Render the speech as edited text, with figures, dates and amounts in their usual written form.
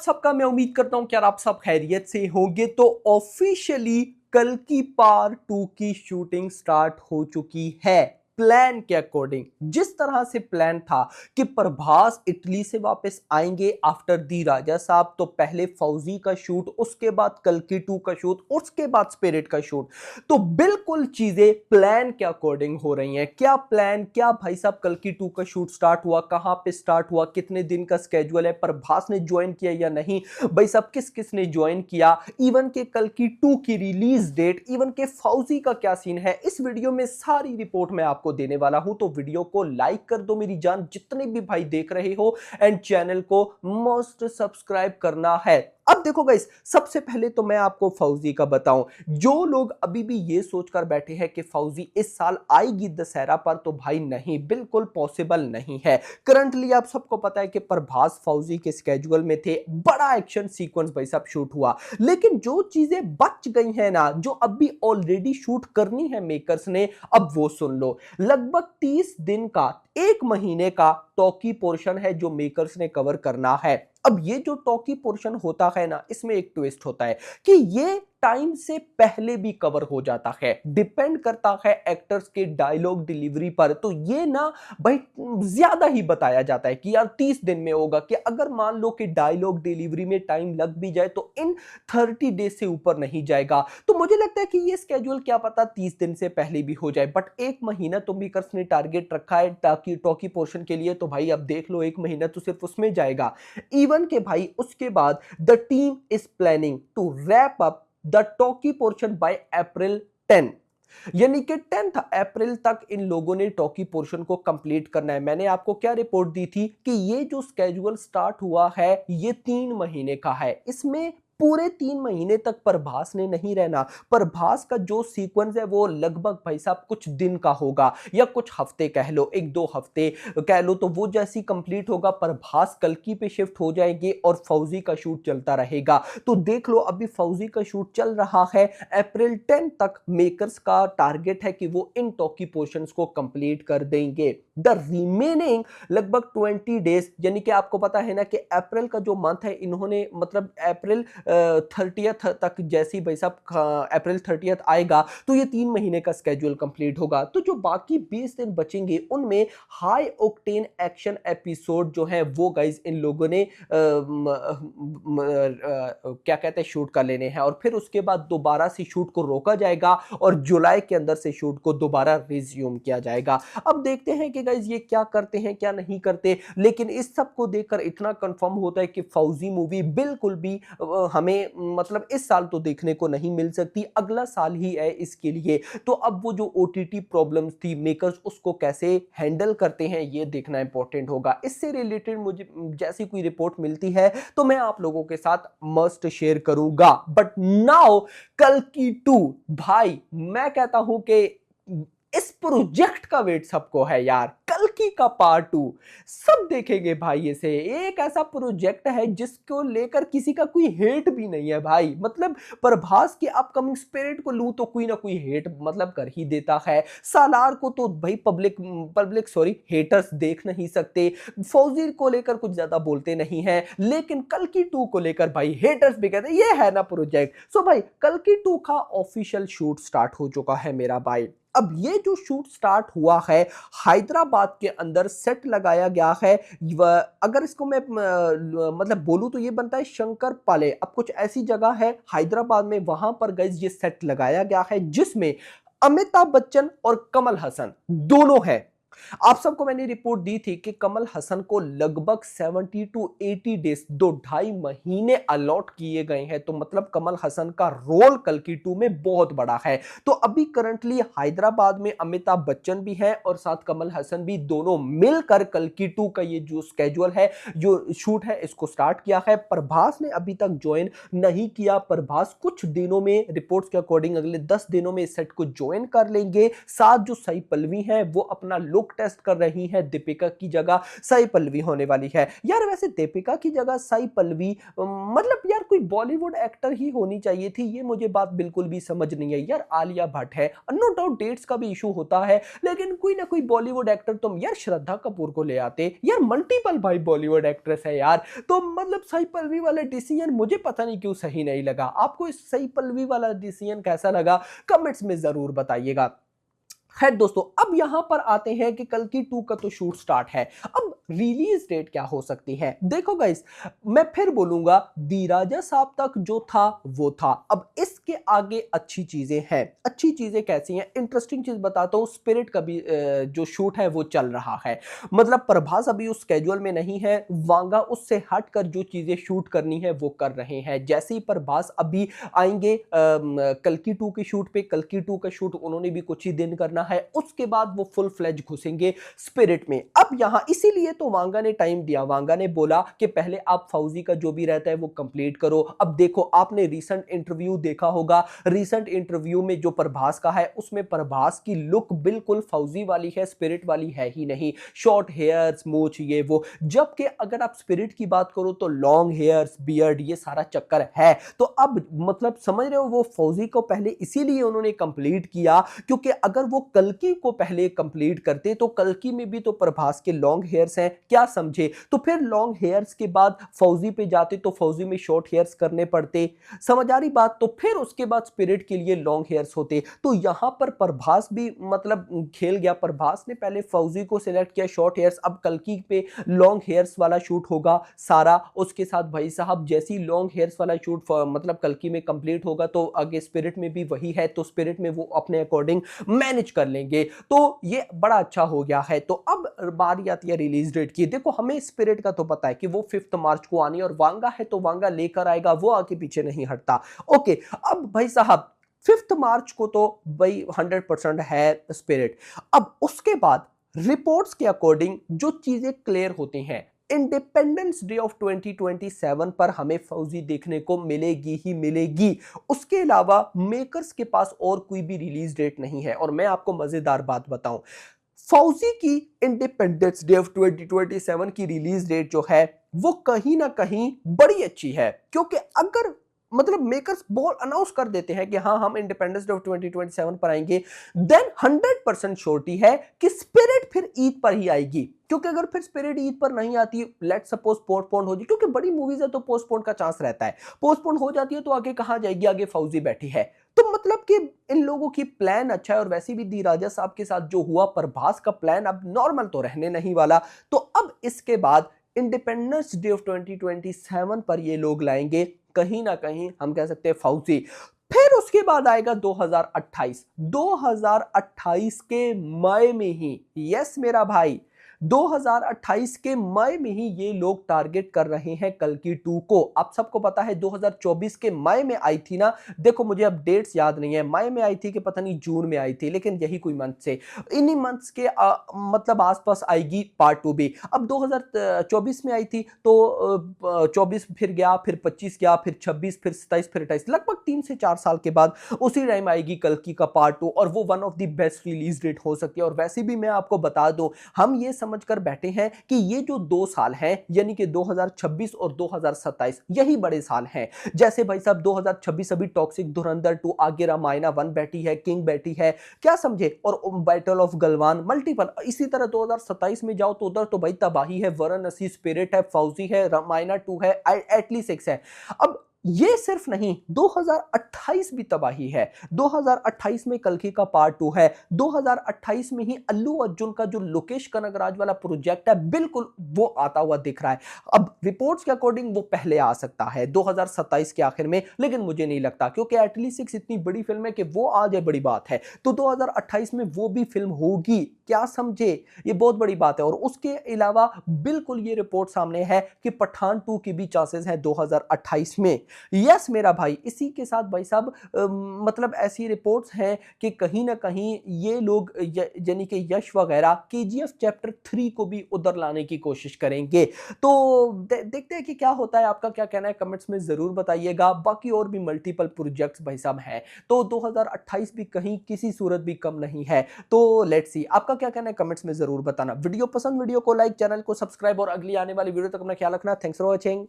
आप सबका। मैं उम्मीद करता हूं कि यार आप सब खैरियत से होंगे। तो ऑफिशियली कल की पार्ट 2 की शूटिंग स्टार्ट हो चुकी है। प्लान के अकॉर्डिंग जिस तरह से प्लान था कि प्रभास इटली से वापस आएंगे आफ्टर दी राजा साहब, तो पहले फौजी का शूट, उसके बाद कल की 2 का शूट, उसके बाद स्पिरिट का शूट। तो बिल्कुल चीजें प्लान के अकॉर्डिंग हो रही हैं। क्या प्लान, क्या भाई साहब कल की 2 का शूट स्टार्ट हुआ, कहां पे स्टार्ट हुआ, कितने दिन का स्केड्यूल है, प्रभास ने ज्वाइन किया या नहीं, भाई साहब किस किस ने ज्वाइन किया, इवन के कल की 2 की रिलीज डेट, इवन के फौजी का क्या सीन है, इस वीडियो में सारी रिपोर्ट मैं आपको देने वाला हूं। तो वीडियो को लाइक कर दो मेरी जान, जितने भी भाई देख रहे हो, एंड चैनल को मस्ट सब्सक्राइब करना है। अब देखो गाइस, सबसे पहले तो मैं आपको फौजी का बताऊं। जो लोग अभी भी ये सोचकर बैठे हैं कि फौजी इस साल आएगी दशहरा पर, तो भाई नहीं, बिल्कुल पॉसिबल नहीं है। करंटली आप सबको पता है कि प्रभास फौजी के स्केड्यूल में थे, बड़ा एक्शन सीक्वेंस भाई साहब शूट हुआ। लेकिन जो चीजें बच गई हैं ना, जो अभी ऑलरेडी शूट करनी है मेकर्स ने, अब वो सुन लो। लगभग 30 दिन का, 1 महीने का टॉकी पोर्शन है जो मेकर्स ने कवर करना है। अब ये जो टॉकी पोर्शन होता है ना, इसमें एक ट्विस्ट होता है कि ये टाइम से पहले भी कवर हो जाता है, डिपेंड करता है एक्टर्स के डायलॉग डिलीवरी पर। तो ये ना भाई ज्यादा ही बताया जाता है कि यार 30 दिन में होगा, कि अगर मान लो कि डायलॉग डिलीवरी में टाइम लग भी जाए तो इन 30 डेज से ऊपर नहीं जाएगा। तो मुझे लगता है कि ये स्केड्यूल क्या पता 30 दिन से पहले भी हो जाए, बट 1 महीना तो मेकर्स ने टारगेट रखा है ताकि टॉकी पोर्शन के लिए। तो भाई अब देख लो, 1 महीना तो सिर्फ उसमें जाएगा। इवन के भाई उसके बाद the team is planning to wrap up the talkie portion by April 10, यानी कि 10 अप्रैल तक इन लोगों ने टॉकी पोर्शन को कंप्लीट करना है। मैंने आपको क्या रिपोर्ट दी थी कि ये जो स्केड्यूल स्टार्ट हुआ है ये 3 महीने का है। इसमें पूरे 3 महीने तक प्रभास ने नहीं रहना। प्रभास का जो सीक्वेंस है वो लगभग भाई साहब कुछ दिन का होगा, या कुछ हफ्ते कह लो, 1-2 हफ्ते कह लो। तो वो जैसी कंप्लीट होगा, प्रभास कल्कि पे शिफ्ट हो जाएंगे और फौजी का शूट चलता रहेगा। तो देख लो, अभी फौजी का शूट चल रहा है। अप्रैल 10 तक मेकर्स का टारगेट है कि वो इन टॉकी पोर्शंस को कंप्लीट कर देंगे। द रिमेनिंग लगभग 20 डेज, यानी कि आपको पता है ना कि अप्रैल का जो मंथ है, इन्होंने मतलब अप्रैल 30th तक, जैसी भाई साहब अप्रैल 30th आएगा तो ये 3 महीने का स्केड्यूल कंप्लीट होगा। तो जो बाकी 20 दिन बचेंगे उनमें हाई ऑक्टेन एक्शन एपिसोड जो है वो गाइज इन लोगों ने क्या कहते हैं शूट कर लेने हैं, और फिर उसके बाद दोबारा से शूट को रोका जाएगा और जुलाई के अंदर से शूट को दोबारा रिज्यूम किया जाएगा। अब देखते हैं कि गाइज ये क्या करते हैं क्या नहीं करते, लेकिन इस सब को देखकर इतना कंफर्म होता है कि फौजी मूवी बिल्कुल भी हमें मतलब इस साल तो देखने को नहीं मिल सकती, अगला साल ही है इसके लिए। तो अब वो जो ओटीटी प्रॉब्लम्स थी, मेकर्स उसको कैसे हैंडल करते हैं ये देखना इंपॉर्टेंट होगा। इससे रिलेटेड मुझे जैसी कोई रिपोर्ट मिलती है तो मैं आप लोगों के साथ मस्ट शेयर करूंगा। बट नाउ कल की 2, भाई मैं कहता हूं कि इस प्रोजेक्ट का वेट सबको है यार। कल्कि का पार्ट 2 सब देखेंगे भाई। इसे एक ऐसा प्रोजेक्ट है जिसको लेकर किसी का कोई हेट भी नहीं है भाई। मतलब प्रभास की अपकमिंग स्पिरिट को लूं तो कोई ना कोई हेट मतलब कर ही देता है। सालार को तो भाई पब्लिक सॉरी हेटर्स देख नहीं सकते। फौजी को लेकर कुछ ज्यादा बोलते नहीं है, लेकिन कल्कि 2 को लेकर भाई हेटर्स भी कहते हैं ये है ना प्रोजेक्ट। सो भाई कल्कि 2 का ऑफिशियल शूट स्टार्ट हो चुका है मेरा भाई। अब ये जो शूट स्टार्ट हुआ है हैदराबाद के अंदर सेट लगाया गया है। अगर इसको मैं मतलब बोलूं तो ये बनता है शंकर पाले। अब कुछ ऐसी जगह है हैदराबाद में, वहां पर गाइस ये सेट लगाया गया है जिसमें अमिताभ बच्चन और कमल हसन दोनों है। आप सबको मैंने रिपोर्ट दी थी कि कमल हसन को लगभग 70 टू 80 डेज, 2-2.5 महीने अलॉट किए गए हैं। तो मतलब कमल हसन का रोल कल्कि 2 में बहुत बड़ा है। तो अभी करंटली हैदराबाद में अमिताभ बच्चन भी है और साथ कमल हसन भी, दोनों मिलकर कल्कि 2 का ये जो स्केड्यूल है, जो शूट है, इसको स्टार्ट किया है। प्रभास ने अभी तक ज्वाइन नहीं किया। प्रभास कुछ दिनों में, रिपोर्ट्स के अकॉर्डिंग अगले 10 दिनों में इस सेट को ज्वाइन कर लेंगे। साथ जो सई पल्लवी है वो अपना लुक टेस्ट कर रही हैं दीपिका की जगह साई पल्लवी होने वाली है। यार वैसे दीपिका की जगह साई पल्लवी मतलब यार कोई बॉलीवुड एक्टर ही होनी चाहिए थी, ये मुझे बात बिल्कुल भी समझ नहीं है। यार आलिया भट्ट है, नो डाउट डेट्स का भी इशू होता है, लेकिन कोई ना कोई बॉलीवुड एक्टर तुम यार श्रद्धा कपूर को ले आते, यार मल्टीपल भाई बॉलीवुड एक्ट्रेस है यार। तो मतलब साई पल्लवी वाला डिसीजन मुझे पता नहीं क्यों सही नहीं लगा। आपको इस साई पल्लवी वाला डिसीजन कैसा लगा कमेंट्स में जरूर बताइएगा। खैर दोस्तों, अब यहां पर आते हैं कि कल्कि 2 का तो शूट स्टार्ट है। अब रिलीज डेट क्या हो सकती है? देखो गाइस, मैं फिर बोलूंगा दी राजा साहब तक जो था वो था। अब इसके आगे अच्छी चीजें हैं। अच्छी चीजें कैसी हैं? इंटरेस्टिंग चीज बताता हूं, स्पिरिट का भी जो शूट है वो चल रहा है। मतलब प्रभास अभी उस स्केड्यूल में नहीं है, वांगा उससे हटकर जो चीजें शूट करनी है वो कर रहे हैं। जैसे ही प्रभास अभी आएंगे कल्कि 2 के शूट पे, कल्कि 2 का शूट उन्होंने भी कुछ ही दिन करना है, उसके बाद वो फुल फ्लेज घुसेंगे स्पिरिट में। अब यहां इसीलिए तो वांगा ने टाइम दिया, वांगा ने बोला कि पहले आप फौजी का जो भी रहता है वो कंप्लीट करो। अब देखो, आपने रीसेंट इंटरव्यू देखा होगा, रीसेंट इंटरव्यू में जो प्रभास का है उसमें प्रभास की लुक बिल्कुल फौजी वाली है, स्पिरिट वाली है ही नहीं। शॉर्ट हेयर्स, मूछ, ये वो, जबकि अगर आप स्पिरिट की बात करो तो लॉन्ग हेयर्स, बियर्ड, ये सारा चक्कर है। तो अब मतलब समझ रहे हो, वो फौजी को पहले इसीलिए उन्होंने कंप्लीट किया, क्योंकि अगर वो कल्कि को पहले कंप्लीट करते तो कल्कि में भी तो प्रभास के लॉन्ग हेयर्स हैं, क्या समझे? तो फिर लॉन्ग हेयर्स के बाद फौजी पे जाते तो फौजी में शॉर्ट हेयर्स करने पड़ते, समझ आ रही बात? तो फिर उसके बाद स्पिरिट के लिए लॉन्ग हेयर्स होते। तो यहां पर प्रभास भी मतलब खेल गया। प्रभास ने पहले फौजी को सिलेक्ट किया शॉर्ट हेयर्स, अब कल्कि पे लॉन्ग हेयर्स वाला शूट होगा सारा। उसके साथ भाई साहब जैसी लॉन्ग हेयर्स वाला शूट मतलब कल्कि में कंप्लीट होगा तो आगे स्पिरिट में भी वही है, तो स्पिरिट में वो अपने अकॉर्डिंग मैनेज कर लेंगे। तो ये बड़ा अच्छा हो गया है। तो अब बारी आती है रिलीज डेट की। देखो, हमें स्पिरिट का तो पता है कि वो 5 मार्च को आनी, और वांगा है तो वांगा लेकर आएगा, वो आगे पीछे नहीं हटता। ओके, अब भाई साहब 5 मार्च को तो भाई 100% है स्पिरिट। अब उसके बाद रिपोर्ट्स के अकॉर्डिंग जो चीजें क्लियर होती हैं, इंडिपेंडेंस डे ऑफ 2027 पर हमें फौजी देखने को मिलेगी ही मिलेगी। उसके अलावा मेकर्स के पास और कोई भी रिलीज डेट नहीं है। और मैं आपको मजेदार बात बताऊं, फौजी की इंडिपेंडेंस डे ऑफ 2027 की रिलीज डेट जो है वो कहीं ना कहीं बड़ी अच्छी है, क्योंकि अगर मतलब मेकर्स बोल अनाउंस कर देते हैं कि हाँ हम इंडिपेंडेंस डे ऑफ 2027 पर आएंगे, देन 100% श्योरिटी है कि स्पिरिट फिर ईद पर ही आएगी। क्योंकि अगर फिर स्पिरिट ईद पर नहीं आती, लेट सपोज पोस्टपोन हो जाए, क्योंकि बड़ी मूवीज है तो पोस्टपोन का चांस रहता है, पोस्टपोन हो जाती है तो आगे कहां जाएगी? आगे फौजी बैठी है। तो मतलब कि इन लोगों की प्लान अच्छा है। और वैसे भी दी राजा साहब के साथ जो हुआ, प्रभास का प्लान अब नॉर्मल तो रहने नहीं वाला। तो अब इसके बाद इंडिपेंडेंस डे ऑफ 2027 पर ये लोग लाएंगे कहीं ना कहीं, हम कह सकते हैं फौजी। फिर उसके बाद आएगा 2028। 2028 के मई में ही, यस मेरा भाई, 2028 के मई में ही ये लोग टारगेट कर रहे हैं कल्कि 2 को। आप सबको पता है 2024 के मई में आई थी ना, देखो मुझे अब डेट्स याद नहीं है, मई में आई थी कि पता नहीं जून में आई थी, लेकिन यही कोई मंथ से, इन्हीं मंथ्स के मतलब आसपास आएगी पार्ट 2 भी। अब 2024 में आई थी तो 24 फिर गया, फिर 25 गया, फिर 26, फिर 27, फिर 28, लगभग 3 से 4 साल के बाद उसी टाइम आएगी कल्कि का पार्ट 2। और वो one of the best release date हो सकती है। और वैसे भी मैं आपको बता दूं, हम ये समझकर बैठे हैं कि ये जो 2 साल हैं, यानी कि 2026 और 2027, यही बड़े साल हैं। जैसे भाई साहब 2026 अभी टॉक्सिक, धुरंधर 2, आगे रामायण 1 बैठी है, किंग बैठी है, क्या समझे, और बैटल ऑफ गलवान, मल्टीपल। इसी तरह 2027 में जाओ तो उधर तो भाई तबाही है, वाराणसी, स्पिरिट है, फौजी है, रामायण 2 है, एटली 6 है। अब ये सिर्फ नहीं, 2028 भी तबाही है। 2028 में कल्कि का पार्ट 2 है। 2028 में ही अल्लू अर्जुन का जो लोकेश कनगराज वाला प्रोजेक्ट है, बिल्कुल वो आता हुआ दिख रहा है। अब रिपोर्ट्स के अकॉर्डिंग वो पहले आ सकता है 2027 के आखिर में, लेकिन मुझे नहीं लगता, क्योंकि एटली 6 इतनी बड़ी फिल्म है कि वो आ जाए बड़ी बात है। तो 2028 में वो भी फिल्म होगी, क्या समझे, ये बहुत बड़ी बात है। और उसके अलावा बिल्कुल ये रिपोर्ट सामने है कि पठान 2 की भी चांसेस है 2028 में। यस मेरा भाई, इसी के साथ भाई साहब मतलब ऐसी रिपोर्ट्स हैं कि कहीं ना कहीं ये लोग यानी कि यश वगैरह केजीएफ चैप्टर 3 को भी उधर लाने की कोशिश करेंगे। तो देखते हैं कि क्या होता है। आपका क्या कहना है कमेंट्स में जरूर बताइएगा। बाकी और भी मल्टीपल प्रोजेक्ट्स भाई साहब हैं, तो 2028 भी कहीं किसी सूरत भी कम नहीं है। तो लेट्स सी, आपका क्या कहना है कमेंट्स में जरूर बताना। वीडियो पसंद, वीडियो को लाइक, चैनल को सब्सक्राइब और अगली आने वाली वीडियो तक अपना ख्याल रखना। Thanks for watching.